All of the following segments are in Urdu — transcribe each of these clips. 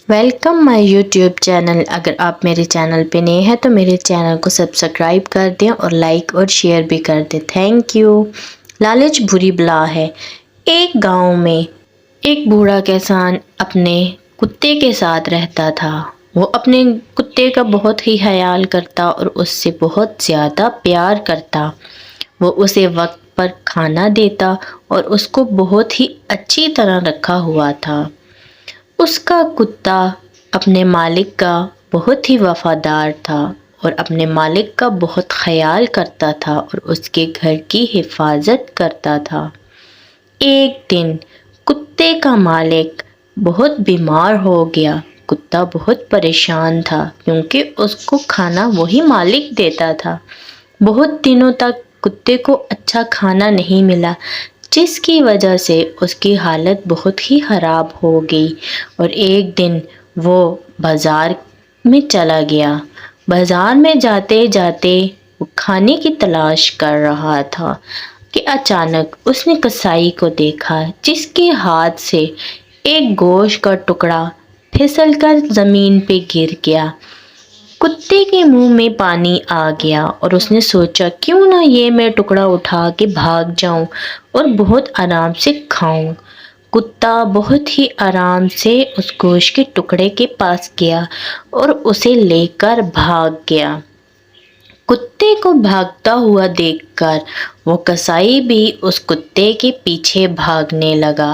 ویلکم مائی یوٹیوب چینل۔ اگر آپ میرے چینل پہ نئے ہیں تو میرے چینل کو سبسکرائب کر دیں اور لائک اور شیئر بھی کر دیں، تھینک یو۔ لالچ بری بلا ہے۔ ایک گاؤں میں ایک بوڑھا کسان اپنے کتے کے ساتھ رہتا تھا۔ وہ اپنے کتے کا بہت ہی خیال کرتا اور اس سے بہت زیادہ پیار کرتا۔ وہ اسے وقت پر کھانا دیتا اور اس کو بہت ہی اچھی طرح رکھا ہوا تھا۔ اس کا کتا اپنے مالک کا بہت ہی وفادار تھا اور اپنے مالک کا بہت خیال کرتا تھا اور اس کے گھر کی حفاظت کرتا تھا۔ ایک دن کتے کا مالک بہت بیمار ہو گیا۔ کتا بہت پریشان تھا کیونکہ اس کو کھانا وہی مالک دیتا تھا۔ بہت دنوں تک کتے کو اچھا کھانا نہیں ملا، جس کی وجہ سے اس کی حالت بہت ہی خراب ہو گئی اور ایک دن وہ بازار میں چلا گیا۔ بازار میں جاتے جاتے وہ کھانے کی تلاش کر رہا تھا کہ اچانک اس نے کسائی کو دیکھا، جس کے ہاتھ سے ایک گوشت کا ٹکڑا پھسل کر زمین پہ گر گیا۔ کتے کے منہ میں پانی آ گیا اور اس نے سوچا کیوں نہ یہ میں ٹکڑا اٹھا کے بھاگ جاؤں اور بہت آرام سے کھاؤں۔ کتا بہت ہی آرام سے اس گوشت کے ٹکڑے کے پاس گیا اور اسے لے کر بھاگ گیا۔ کتے کو بھاگتا ہوا دیکھ کر وہ کسائی بھی اس کتے کے پیچھے بھاگنے لگا۔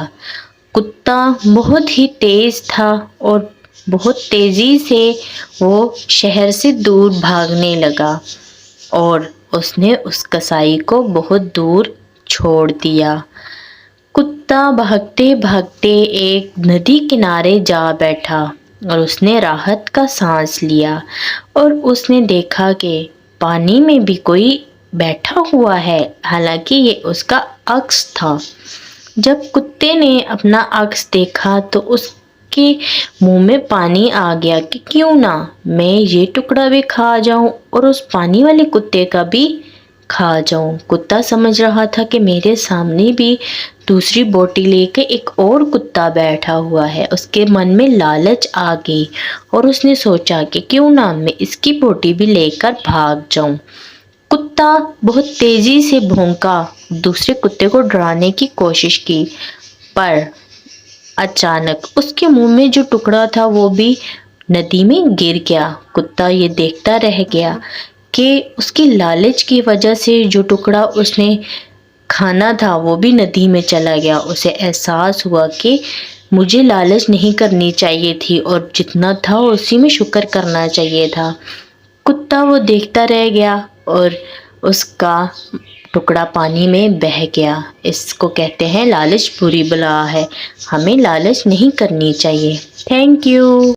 کتا بہت ہی تیز تھا اور بہت تیزی سے وہ شہر سے دور بھاگنے لگا اور اس نے اس کسائی کو بہت دور چھوڑ دیا۔ کتا بھاگتے بھاگتے ایک ندی کنارے جا بیٹھا اور اس نے راحت کا سانس لیا اور اس نے دیکھا کہ پانی میں بھی کوئی بیٹھا ہوا ہے، حالانکہ یہ اس کا عکس تھا۔ جب کتے نے اپنا عکس دیکھا تو اس کے منہ میں پانی آ گیا کہ کیوں نہ میں یہ ٹکڑا بھی کھا جاؤں اور اس پانی والے کتے کا بھی کھا جاؤں۔ کتا سمجھ رہا تھا کہ میرے سامنے بھی دوسری بوٹی لے کے ایک اور کتا بیٹھا ہوا ہے۔ اس کے من میں لالچ آ گئی اور اس نے سوچا کہ کیوں نہ میں اس کی بوٹی بھی لے کر بھاگ جاؤں۔ کتا بہت تیزی سے بھونکا، دوسرے کتے کو ڈرانے کی کوشش کی، پر اچانک اس کے منہ میں جو ٹکڑا تھا وہ بھی ندی میں گر گیا۔ کتا یہ دیکھتا رہ گیا کہ اس کی لالچ کی وجہ سے جو ٹکڑا اس نے کھانا تھا وہ بھی ندی میں چلا گیا۔ اسے احساس ہوا کہ مجھے لالچ نہیں کرنی چاہیے تھی اور جتنا تھا اسی میں شکر کرنا چاہیے تھا۔ کتا وہ دیکھتا رہ گیا اور اس کا ٹکڑا پانی میں بہہ گیا۔ اس کو کہتے ہیں لالچ بری بلا ہے، ہمیں لالچ نہیں کرنی چاہیے۔ Thank you.